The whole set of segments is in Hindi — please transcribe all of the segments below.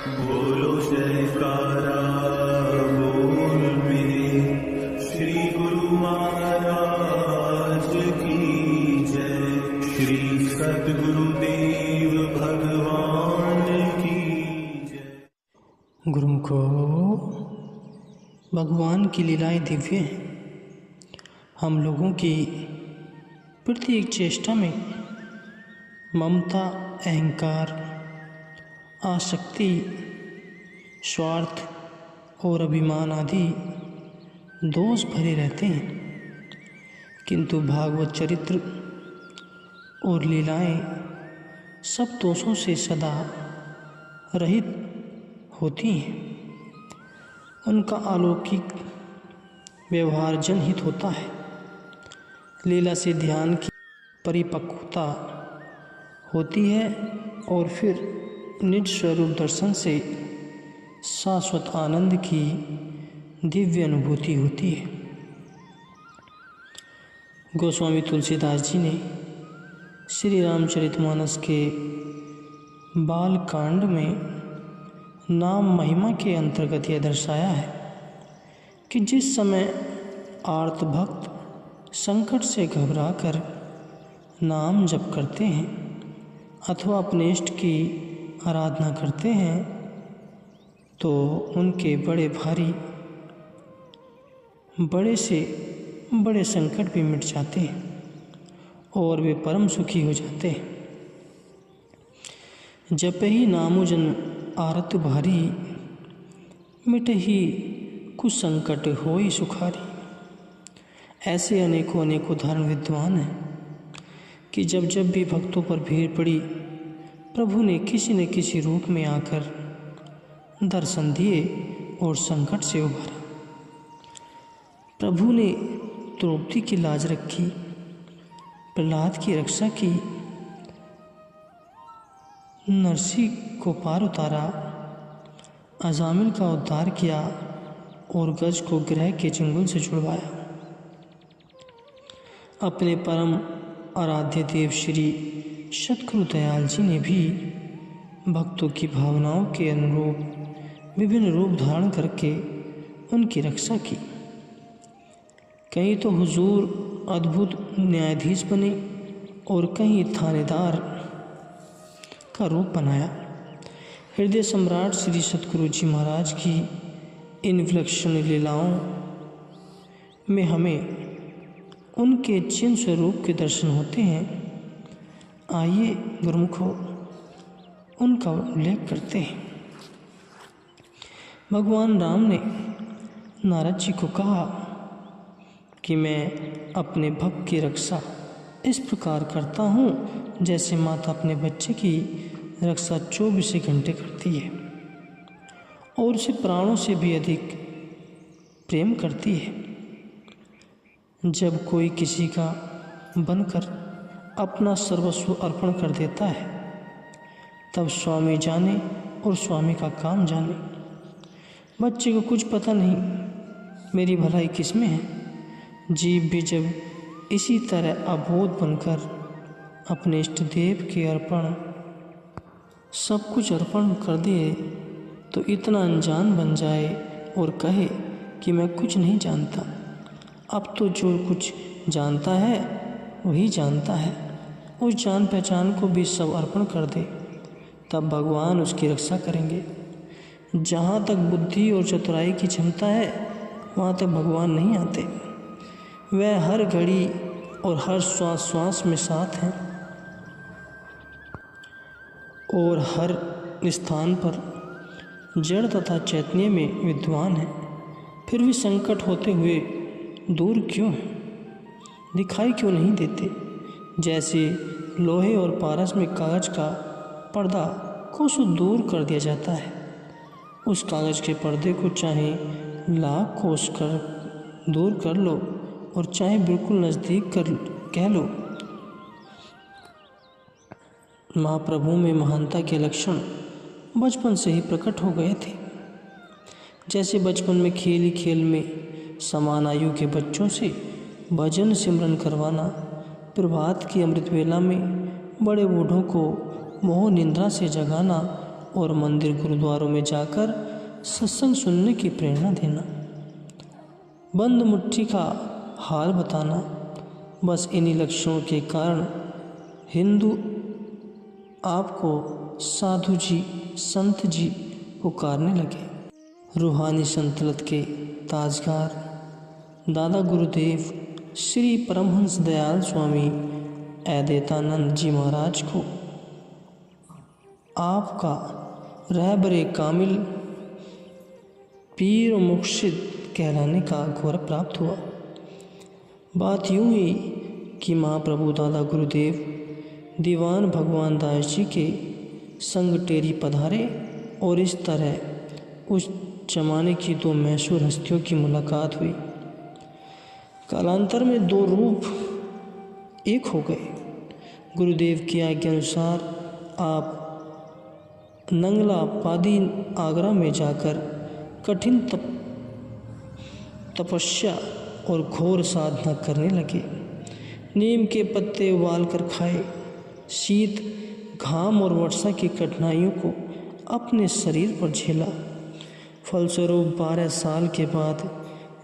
बोलो जयकारा बोल मेरे श्री गुरु महाराज की जय। श्री सद्गुरुदेव भगवान की जय। गुरुमुखो, भगवान की लीलाएं दिव्य हैं। हम लोगों की प्रत्येक चेष्टा में ममता, अहंकार, आसक्ति, स्वार्थ और अभिमान आदि दोष भरे रहते हैं, किंतु भागवत चरित्र और लीलाएं सब दोषों से सदा रहित होती हैं। उनका अलौकिक व्यवहार जनहित होता है। लीला से ध्यान की परिपक्वता होती है और फिर निज स्वरूप दर्शन से शाश्वत आनंद की दिव्य अनुभूति होती है। गोस्वामी तुलसीदास जी ने श्री रामचरितमानस के बाल कांड में नाम महिमा के अंतर्गत यह दर्शाया है कि जिस समय आर्त भक्त संकट से घबराकर नाम जप करते हैं अथवा अपने इष्ट की आराधना करते हैं तो उनके बड़े से बड़े संकट भी मिट जाते हैं और वे परम सुखी हो जाते हैं। जप ही नामु जन आरत भारी, मिट ही कुछ संकट होई सुखारी। ऐसे अनेकों उदाहरण विद्वान हैं कि जब भी भक्तों पर भीड़ पड़ी, प्रभु ने किसी न किसी रूप में आकर दर्शन दिए और संकट से उबारा। प्रभु ने द्रौपदी की लाज रखी, प्रहलाद की रक्षा की, नरसी को पार उतारा, अजामिल का उद्धार किया और गज को ग्रह के चंगुल से छुड़वाया। अपने परम आराध्य देव श्री सद्गुरु दयाल जी ने भी भक्तों की भावनाओं के अनुरूप विभिन्न रूप धारण करके उनकी रक्षा की। कहीं तो हुजूर अद्भुत न्यायाधीश बने और कहीं थानेदार का रूप बनाया। हृदय सम्राट श्री सद्गुरु जी महाराज की इन विलक्षण लीलाओं में हमें उनके चिन्ह स्वरूप के दर्शन होते हैं। आइए गुरुमुखो, उनका उल्लेख करते हैं। भगवान राम ने नारद जी को कहा कि मैं अपने भक्त की रक्षा इस प्रकार करता हूँ जैसे माता अपने बच्चे की रक्षा 24 घंटे करती है और उसे प्राणों से भी अधिक प्रेम करती है। जब कोई किसी का बनकर अपना सर्वस्व अर्पण कर देता है तब स्वामी जाने और स्वामी का काम जाने। बच्चे को कुछ पता नहीं मेरी भलाई किस में है। जीव भी जब इसी तरह अबोध बनकर अपने इष्ट देव के अर्पण सब कुछ अर्पण कर दे तो इतना अनजान बन जाए और कहे कि मैं कुछ नहीं जानता। अब तो जो कुछ जानता है वही जानता है, उस जान पहचान को भी सब अर्पण कर दे, तब भगवान उसकी रक्षा करेंगे। जहाँ तक बुद्धि और चतुराई की क्षमता है वहाँ तक भगवान नहीं आते। वह हर घड़ी और हर श्वास श्वास में साथ हैं और हर स्थान पर जड़ तथा चैतन्य में विद्वान है। फिर भी संकट होते हुए दूर क्यों हैं, दिखाई क्यों नहीं देते। जैसे लोहे और पारस में कागज का पर्दा कोसों दूर कर दिया जाता है, उस कागज के पर्दे को चाहे लाख कोस कर दूर कर लो और चाहे बिल्कुल नज़दीक कर कह लो। महाप्रभु में महानता के लक्षण बचपन से ही प्रकट हो गए थे। जैसे बचपन में खेल ही खेल में समान आयु के बच्चों से भजन सिमरन करवाना, प्रभात की अमृत वेला में बड़े बूढ़ों को मोह निंद्रा से जगाना और मंदिर गुरुद्वारों में जाकर सत्संग सुनने की प्रेरणा देना, बंद मुट्ठी का हाल बताना। बस इन्हीं लक्षणों के कारण हिंदू आपको साधु जी, संत जी पुकारने लगे। रूहानी संतलत के ताजगार दादा गुरुदेव श्री परमहंस दयाल स्वामी अद्वैतानंद जी महाराज को आपका रहबरे कामिल पीर मुर्शिद कहलाने का गौरव प्राप्त हुआ। बात यूं हुई कि महाप्रभु दादा गुरुदेव दीवान भगवान दास जी के संग टेरी पधारे और इस तरह उस जमाने की दो मशहूर हस्तियों की मुलाकात हुई। कालांतर में दो रूप एक हो गए। गुरुदेव की आज्ञा अनुसार आप नंगला पादी आगरा में जाकर कठिन तपस्या और घोर साधना करने लगे। नीम के पत्ते उबाल कर खाए, शीत, घाम और वर्षा की कठिनाइयों को अपने शरीर पर झेला। फलस्वरूप 12 साल के बाद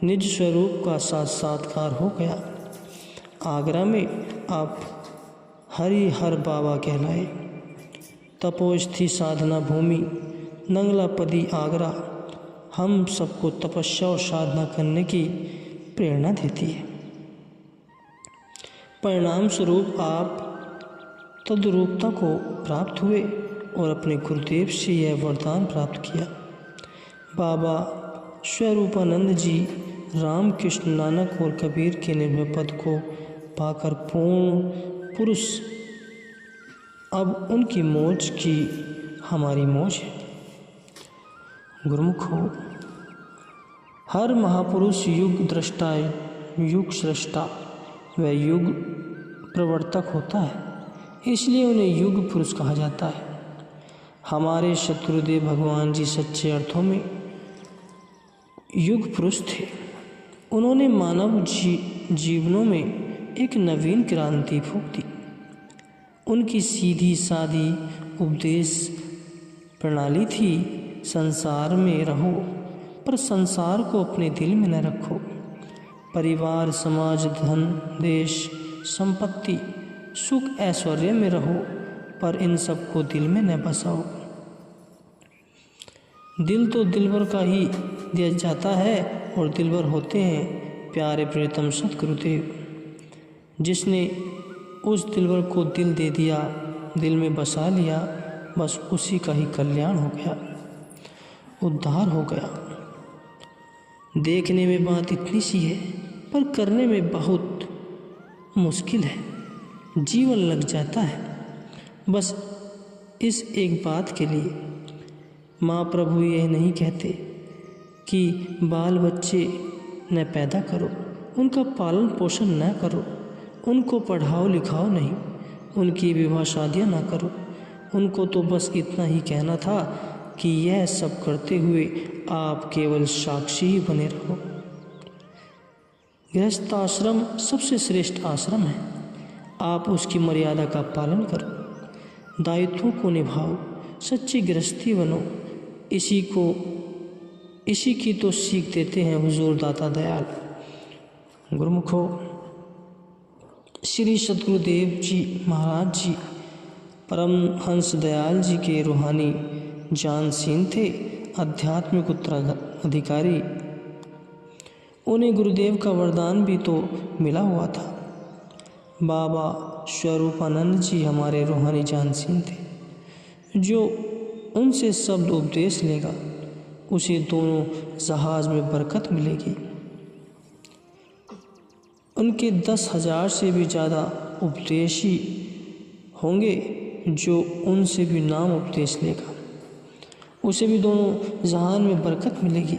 निज स्वरूप का साक्षात्कार हो गया। आगरा में आप हरिहर बाबा कहलाए। तपोस्थि साधना भूमि नंगलापदी आगरा हम सबको तपस्या और साधना करने की प्रेरणा देती है। परिणाम स्वरूप आप तद्रूपता को प्राप्त हुए और अपने गुरुदेव से यह वरदान प्राप्त किया। बाबा स्वरूपानंद जी रामकृष्ण, नानक और कबीर के निर्भय पद को पाकर पूर्ण पुरुष, अब उनकी मौज की हमारी मौज है। गुरुमुख हो, हर महापुरुष युग दृष्टा, युग सृष्टा व युग प्रवर्तक होता है, इसलिए उन्हें युग पुरुष कहा जाता है। हमारे शत्रुदेव भगवान जी सच्चे अर्थों में युग पुरुष थे। उन्होंने मानव जीवनों में एक नवीन क्रांति फूंक दी। उनकी सीधी सादी उपदेश प्रणाली थी, संसार में रहो पर संसार को अपने दिल में न रखो। परिवार, समाज, धन, देश, संपत्ति, सुख, ऐश्वर्य में रहो पर इन सब को दिल में न बसाओ। दिल तो दिलबर का ही दिया जाता है और दिलबर होते हैं प्यारे प्रियतम सतगुरुदेव। जिसने उस दिलबर को दिल दे दिया, दिल में बसा लिया, बस उसी का ही कल्याण हो गया, उद्धार हो गया। देखने में बात इतनी सी है पर करने में बहुत मुश्किल है, जीवन लग जाता है बस इस एक बात के लिए। माँ प्रभु यह नहीं कहते कि बाल बच्चे न पैदा करो, उनका पालन पोषण न करो, उनको पढ़ाओ लिखाओ नहीं, उनकी विवाह शादियाँ ना करो। उनको तो बस इतना ही कहना था कि यह सब करते हुए आप केवल साक्षी ही बने रहो। गृहस्थ आश्रम सबसे श्रेष्ठ आश्रम है। आप उसकी मर्यादा का पालन करो, दायित्वों को निभाओ, सच्ची गृहस्थी बनो। इसी की तो सीख देते हैं हुजूर दाता दयाल। गुरुमुखो, श्री सतगुरुदेव जी महाराज जी परमहंस दयाल जी के रूहानी जानशीन थे, आध्यात्मिक उत्तराधिकारी। उन्हें गुरुदेव का वरदान भी तो मिला हुआ था। बाबा स्वरूपानंद जी हमारे रूहानी जानशीन थे। जो उनसे शब्द उपदेश लेगा उसे दोनों जहाज में बरकत मिलेगी। उनके 10,000 से भी ज़्यादा उपदेशी होंगे। जो उनसे भी नाम उपदेश लेगा उसे भी दोनों जहान में बरकत मिलेगी।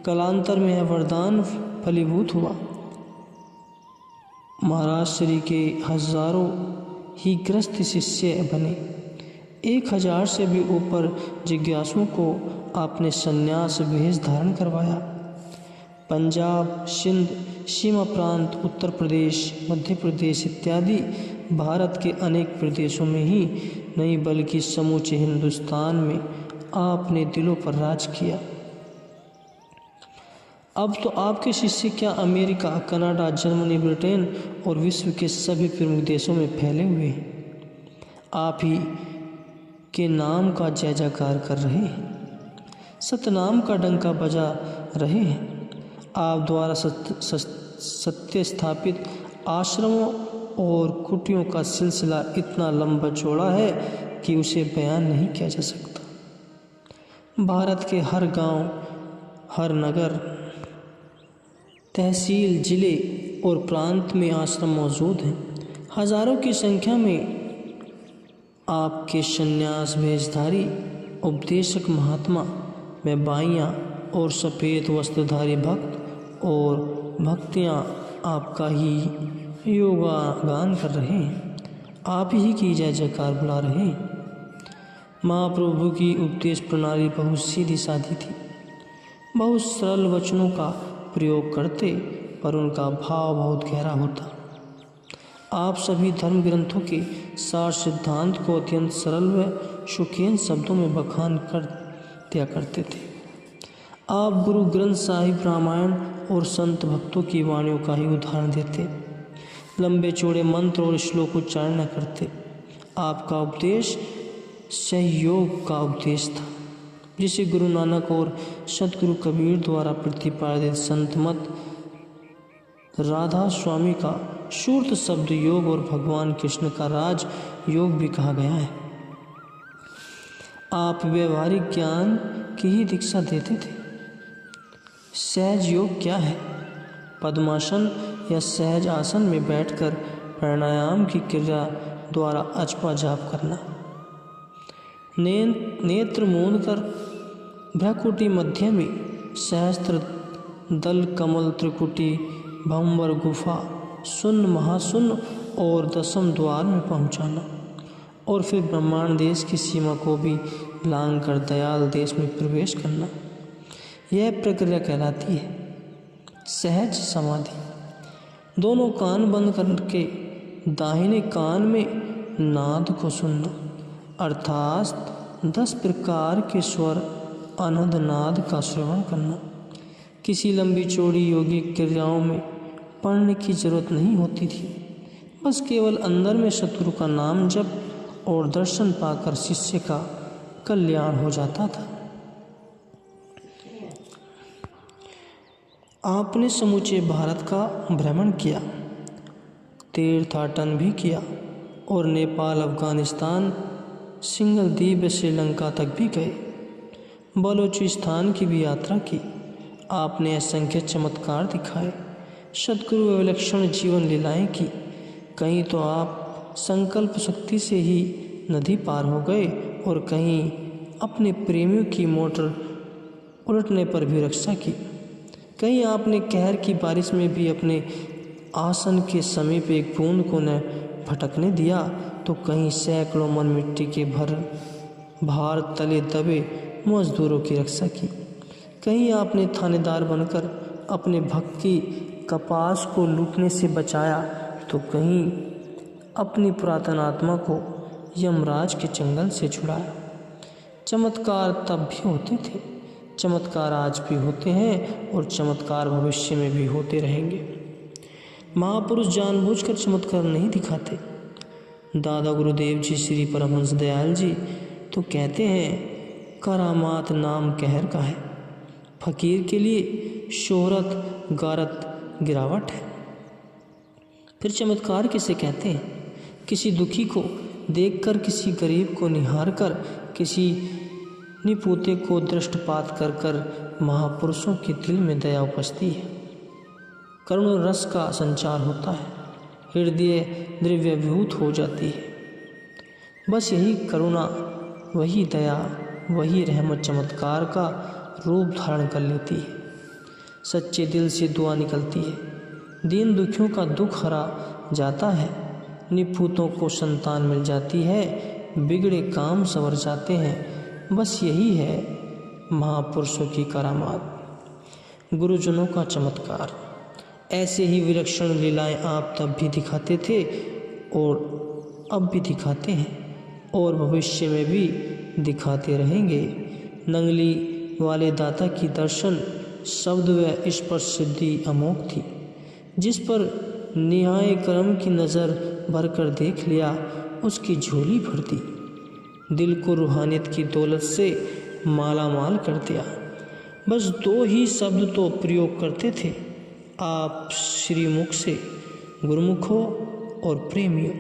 कालांतर में यह वरदान फलीभूत हुआ। महाराज श्री के हजारों ही ग्रस्त शिष्य बने। 1,000 से भी ऊपर जिज्ञासुओं को आपने संन्यास भेष धारण करवाया। पंजाब, सिंध, सीमा प्रांत, उत्तर प्रदेश, मध्य प्रदेश इत्यादि भारत के अनेक प्रदेशों में ही नहीं बल्कि समूचे हिंदुस्तान में आपने दिलों पर राज किया। अब तो आपके शिष्य क्या अमेरिका, कनाडा, जर्मनी, ब्रिटेन और विश्व के सभी प्रमुख देशों में फैले हुए हैं। आप ही के नाम का जय जयकार कर रहे हैं, सतनाम का डंका बजा रहे हैं। आप द्वारा सत्य स्थापित आश्रमों और कुटियों का सिलसिला इतना लंबा चौड़ा है कि उसे बयान नहीं किया जा सकता। भारत के हर गांव, हर नगर, तहसील, जिले और प्रांत में आश्रम मौजूद हैं। हजारों की संख्या में आपके संन्यास भेषधारी उपदेशक महात्मा में बाइयाँ और सफ़ेद वस्त्रधारी भक्त और भक्तियाँ आपका ही योगागान कर रहे हैं, आप ही की जय जयकार बुला रहे हैं। महाप्रभु की उपदेश प्रणाली बहुत सीधी सादी थी, बहुत सरल वचनों का प्रयोग करते, पर उनका भाव बहुत गहरा होता। आप सभी धर्म ग्रंथों के सार सिद्धांत को अत्यंत सरल व शुकीन शब्दों में बखान कर दिया करते थे। आप गुरु ग्रंथ साहिब, रामायण और संत भक्तों की वाणियों का ही उदाहरण देते, लंबे चौड़े मंत्र और श्लोक उच्चारण न करते। आपका उपदेश सहयोग का उपदेश था, जिसे गुरु नानक और सतगुरु कबीर द्वारा प्रतिपादित संत मत राधा स्वामी का शूर्त शब्द योग और भगवान कृष्ण का राज योग भी कहा गया है। आप व्यवहारिक ज्ञान की ही दीक्षा देते थे। सहज योग क्या है? पद्मासन या सहज आसन में बैठकर प्राणायाम की क्रिया द्वारा अचपा जाप करना, नेत्र मूंद कर भ्रकुटी मध्य में सहस्त्र दल कमल त्रिकुटी भंवर गुफा शून्य महाशून्य और दशम द्वार में पहुंचाना और फिर ब्रह्मांड देश की सीमा को भी लांघ कर दयाल देश में प्रवेश करना, यह प्रक्रिया कहलाती है सहज समाधि। दोनों कान बंद करके दाहिने कान में नाद को सुनना, अर्थात 10 प्रकार के स्वर अनहद नाद का श्रवण करना। किसी लंबी चौड़ी योगिक क्रियाओं में पढ़ने की जरूरत नहीं होती थी, बस केवल अंदर में सतगुरु का नाम जप और दर्शन पाकर शिष्य का कल्याण हो जाता था। आपने समूचे भारत का भ्रमण किया, तीर्थाटन भी किया और नेपाल, अफगानिस्तान, सिंगलदीप, श्रीलंका तक भी गए। बलोचिस्तान की भी यात्रा की। आपने असंख्य चमत्कार दिखाए, सद्गुरु विलक्षण जीवन लीलाएं की। कहीं तो आप संकल्प शक्ति से ही नदी पार हो गए और कहीं अपने प्रेमियों की मोटर उलटने पर भी रक्षा की। कहीं आपने कहर की बारिश में भी अपने आसन के समीप एक बूंद को न भटकने दिया, तो कहीं सैकड़ों मन मिट्टी के भार तले दबे मजदूरों की रक्षा की। कहीं आपने थानेदार बनकर अपने भक्त की कपास को लूटने से बचाया, तो कहीं अपनी पुरातन आत्मा को यमराज के चंगल से छुड़ाया। चमत्कार तब भी होते थे, चमत्कार आज भी होते हैं और चमत्कार भविष्य में भी होते रहेंगे। महापुरुष जानबूझकर चमत्कार नहीं दिखाते। दादा गुरुदेव जी श्री परमहंस दयाल जी तो कहते हैं, करामात नाम कहर का है, फकीर के लिए शोहरत गारत गिरावट है। फिर चमत्कार किसे कहते हैं? किसी दुखी को देखकर, किसी गरीब को निहार कर, किसी निपुते को दृष्टपात कर कर महापुरुषों के दिल में दया उपजती है, करुण रस का संचार होता है, हृदय द्रव्यभूत हो जाती है। बस यही करुणा, वही दया, वही रहमत चमत्कार का रूप धारण कर लेती है। सच्चे दिल से दुआ निकलती है, दीन दुखियों का दुख हरा जाता है, निपुतों को संतान मिल जाती है, बिगड़े काम संवर जाते हैं। बस यही है महापुरुषों की करामात, गुरुजनों का चमत्कार। ऐसे ही विलक्षण लीलाएं आप तब भी दिखाते थे और अब भी दिखाते हैं और भविष्य में भी दिखाते रहेंगे। नंगली वाले दाता की दर्शन, शब्द व स्पर्श सिद्धि अमोघ थी, जिस पर न्याय कर्म की नज़र भरकर देख लिया उसकी झोली भर दी, दिल को रूहानियत की दौलत से माला माल कर दिया। बस 2 ही शब्द तो प्रयोग करते थे आप श्रीमुख से, गुरुमुखो और प्रेमियों।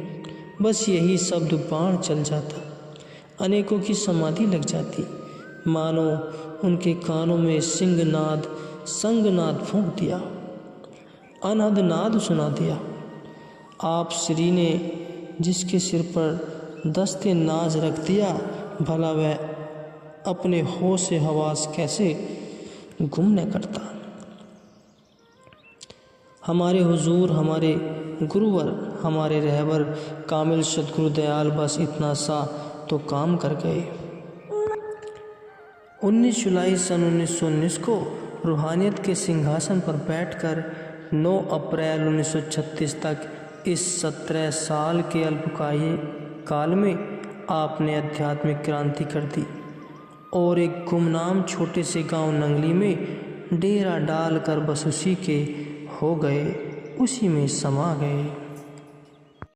बस यही शब्द बाण चल जाता, अनेकों की समाधि लग जाती, मानो उनके कानों में सिंहनाद संगनाद फूंक दिया, अनहद नाद सुना दिया। आप श्री ने जिसके सिर पर दस्ते नाज रख दिया, भला वह अपने होश हवास कैसे गुम न करता। हमारे हुजूर, हमारे गुरुवर, हमारे रहबर कामिल सद्गुरु दयाल बस इतना सा तो काम कर गए। 19 जुलाई सन 1919 को रूहानियत के सिंहासन पर बैठकर 9 अप्रैल 1936 तक इस 17 साल के अल्पकाय काल में आपने आध्यात्मिक क्रांति कर दी और एक गुमनाम छोटे से गांव नंगली में डेरा डालकर बस उसी के हो गए, उसी में समा गए।